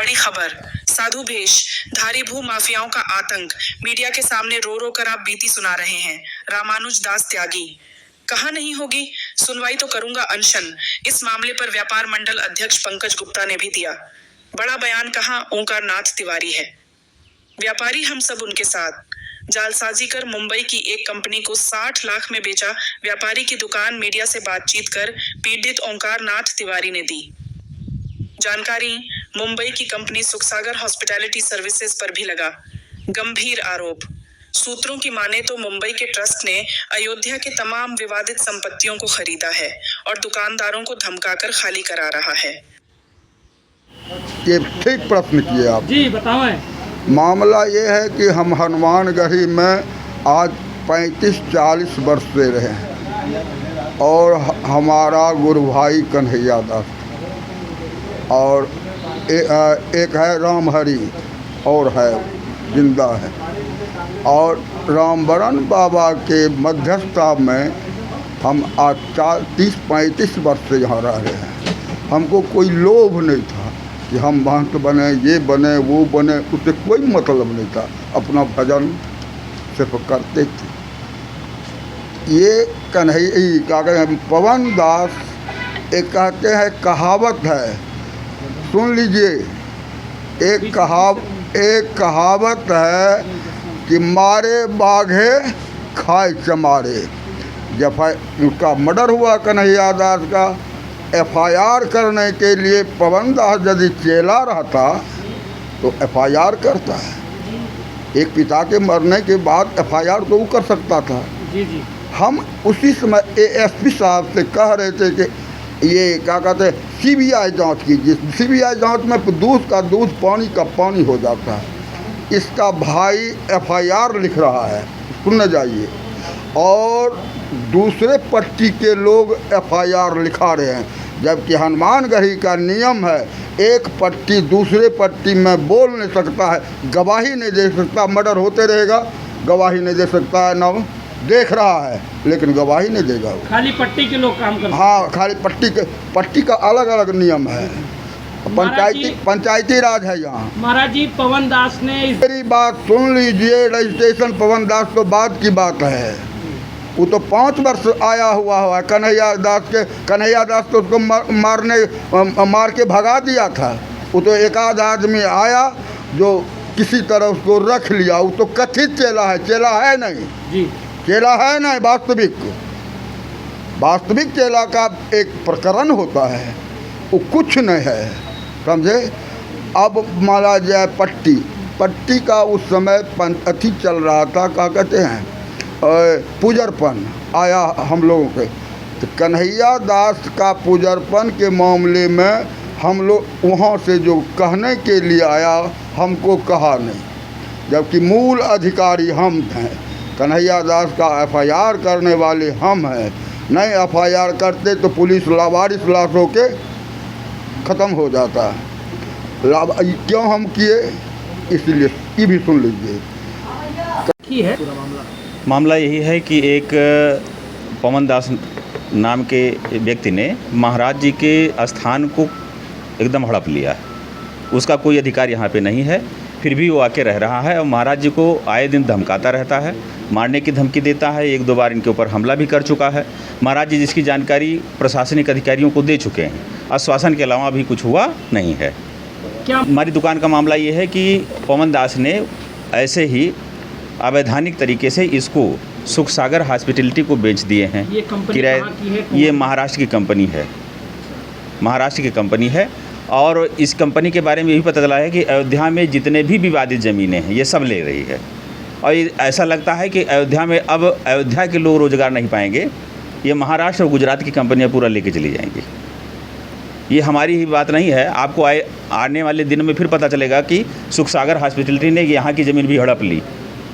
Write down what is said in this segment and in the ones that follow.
बड़ी खबर, साधु भेष, धारी भू माफियाओं का आतंक, मीडिया के सामने रो रो कर आप बीती सुना रहे हैं। रामानुज दास त्यागी, कहा नहीं होगी सुनवाई तो करूंगा अनशन। इस मामले पर व्यापार मंडल अध्यक्ष पंकज गुप्ता ने भी दिया बड़ा बयान, कहा ओंकार नाथ तिवारी है व्यापारी, हम सब उनके साथ। जालसाजी कर मुंबई की एक कंपनी को 60 लाख में बेचा व्यापारी की दुकान मीडिया से बातचीत कर पीड़ित ओंकार नाथ तिवारी ने दी जानकारी। मुंबई की कंपनी सुखसागर हॉस्पिटैलिटी सर्विसेज पर भी लगा गंभीर आरोप। सूत्रों की माने तो मुंबई के ट्रस्ट ने अयोध्या के तमाम विवादित संपत्तियों को खरीदा है और दुकानदारों को धमकाकर खाली करा रहा है। ये ठीक प्रश्न किए आप जी, बताएं। मामला ये है कि हम हनुमानगढ़ी में आज 35-40 वर्ष से रहे हैं और हमारा गुरु भाई कन्हैया दास और एक है रामहरि और है जिंदा है, और रामबरन बाबा के मध्यस्थता में हम आज 30-35 वर्ष से यहाँ रह रहे हैं। हमको कोई लोभ नहीं था कि हम महंत बने, ये बने, वो बने, उससे कोई मतलब नहीं था। अपना भजन सिर्फ करते थे। ये कन्हैया क्या कहते हैं, पवन दास एक कहते हैं, कहावत है, सुन लीजिए। एक कहावत है कि मारे बाघे खाए चमारे। जब उसका मर्डर हुआ कन्हैया दास का, FIR करने के लिए पवन दास यदि चेला रहता तो FIR करता है। एक पिता के मरने के बाद FIR तो वो कर सकता था। जी जी। हम उसी समय ASP साहब से कह रहे थे कि ये क्या कहते हैं, CBI जांच कीजिए। CBI जांच में दूध का दूध, पानी का पानी हो जाता है। इसका भाई FIR लिख रहा है, सुनने जाइए, और दूसरे पट्टी के लोग FIR लिखा रहे हैं, जबकि हनुमानगढ़ी का नियम है एक पट्टी दूसरे पट्टी में बोल नहीं सकता है, गवाही नहीं दे सकता। मर्डर होते रहेगा, गवाही नहीं दे सकता है, ना देख रहा है लेकिन गवाही नहीं देगा। खाली पट्टी के लोग काम करते हैं। हाँ, खाली पट्टी का अलग अलग नियम है। पंचायती राज है यहाँ। महाराज जी, पवन दास ने मेरी बात सुन लीजिए। रजिस्ट्रेशन पवन दास तो बाद की बात है, वो तो 5 वर्ष आया हुआ है। कन्हैया दास तो उसको मार के भगा दिया था। वो तो एक आध आदमी आया जो किसी तरह उसको रख लिया। वो तो कथित चेला है, चेला है नहीं जी, चेला है नहीं। वास्तविक चेला का एक प्रकरण होता है, वो कुछ नहीं है, समझे। अब माना जाए पट्टी का उस समय अथी चल रहा था, क्या कहते हैं, पूजरपन आया हम लोगों के। तो कन्हैया दास का पूजरपन के मामले में हम लोग वहाँ से जो कहने के लिए आया, हमको कहा नहीं, जबकि मूल अधिकारी हम हैं। कन्हैया दास का FIR करने वाले हम हैं। नहीं FIR करते तो पुलिस लावारिस लाश होके ख़त्म हो जाता है। क्यों हम किए, इसलिए ये भी सुन लीजिए। है मामला यही है कि एक पवन दास नाम के व्यक्ति ने महाराज जी के स्थान को एकदम हड़प लिया है। उसका कोई अधिकार यहाँ पे नहीं है, फिर भी वो आके रह रहा है और महाराज जी को आए दिन धमकाता रहता है, मारने की धमकी देता है। 1-2 बार इनके ऊपर हमला भी कर चुका है। महाराज जी जिसकी जानकारी प्रशासनिक अधिकारियों को दे चुके हैं, आश्वासन के अलावा अभी कुछ हुआ नहीं है। क्या हमारी दुकान का मामला ये है कि पवन दास ने ऐसे ही अवैधानिक तरीके से इसको सुखसागर हॉस्पिटैलिटी को बेच दिए हैं। ये कंपनी किराए, कहाँ की है? ये महाराष्ट्र की कंपनी है, महाराष्ट्र की कंपनी है। और इस कंपनी के बारे में यही पता चला है कि अयोध्या में जितने भी विवादित ज़मीनें हैं ये सब ले रही है। और ये ऐसा लगता है कि अयोध्या में अब अयोध्या के लोग रोज़गार नहीं पाएंगे, ये महाराष्ट्र और गुजरात की कंपनियां पूरा लेके चली जाएंगी। ये हमारी ही बात नहीं है, आपको आने वाले दिन में फिर पता चलेगा कि सुखसागर हॉस्पिटैलिटी ने यहाँ की ज़मीन भी हड़प ली।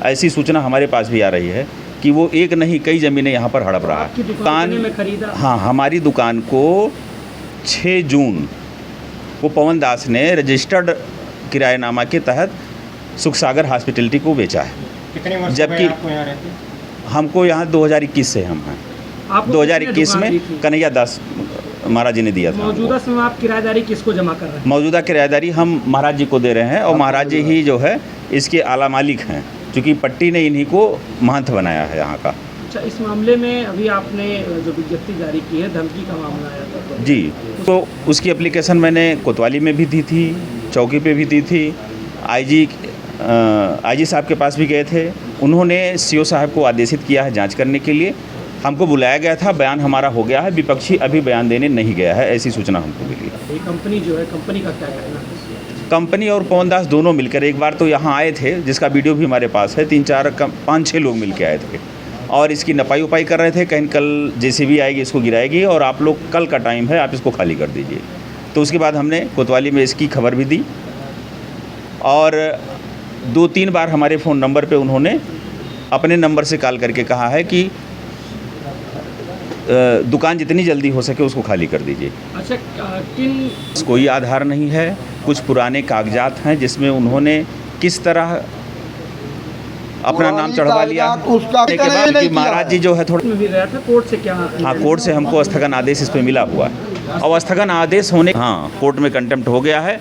ऐसी सूचना हमारे पास भी आ रही है कि वो एक नहीं कई ज़मीनें यहाँ पर हड़प रहा है। दुकान में खरीदा? हाँ, हमारी दुकान को 6 जून को पवन दास ने रजिस्टर्ड किराएनामा के तहत सुखसागर हॉस्पिटैलिटी को बेचा है। कितने वर्ष जबकि आपको यहाँ रहते? हमको यहाँ 2021 से हम हैं। 2021 में कन्हैया दास महाराज जी ने दिया था मौजूदा समय में आप किराएदारी किसको जमा कर रहे हैं? मौजूदा किराएदारी हम महाराज जी को दे रहे हैं और महाराज जी ही जो है इसके आला मालिक हैं, क्योंकि पट्टी ने इन्हीं को महंत बनाया है यहाँ का। अच्छा, इस मामले में अभी आपने जो विज्ञप्ति जारी की है, धमकी का मामला आया था जी, तो उसकी एप्लीकेशन मैंने कोतवाली में भी दी थी, चौकी पे भी दी थी, आईजी साहब के पास भी गए थे। उन्होंने सीओ साहब को आदेशित किया है जांच करने के लिए। हमको बुलाया गया था, बयान हमारा हो गया है, विपक्षी अभी बयान देने नहीं गया है, ऐसी सूचना हमको मिली है। ये कंपनी जो है, कंपनी का क्या कहना है? कंपनी और पवन दास दोनों मिलकर एक बार तो यहाँ आए थे, जिसका वीडियो भी हमारे पास है। 5-6 लोग मिल के आए थे और इसकी नपाई उपाई कर रहे थे। कहीं कल जेसीबी आएगी, इसको गिराएगी और आप लोग, कल का टाइम है, आप इसको खाली कर दीजिए। तो उसके बाद हमने कोतवाली में इसकी खबर भी दी और 2-3 बार हमारे फ़ोन नंबर पे उन्होंने अपने नंबर से कॉल करके कहा है कि दुकान जितनी जल्दी हो सके उसको खाली कर दीजिए। अच्छा, किन कोई आधार नहीं है, कुछ पुराने कागजात हैं जिसमें उन्होंने किस तरह अपना नाम चढ़वा लिया। उसका के बाद कि महाराज जी जो है थोड़ा, में भी गया था, कोर्ट से क्या? हाँ, कोर्ट से हमको स्थगन आदेश इस पे मिला हुआ है और स्थगन आदेश होने, हाँ, कोर्ट में कंटेम्प्ट हो गया है।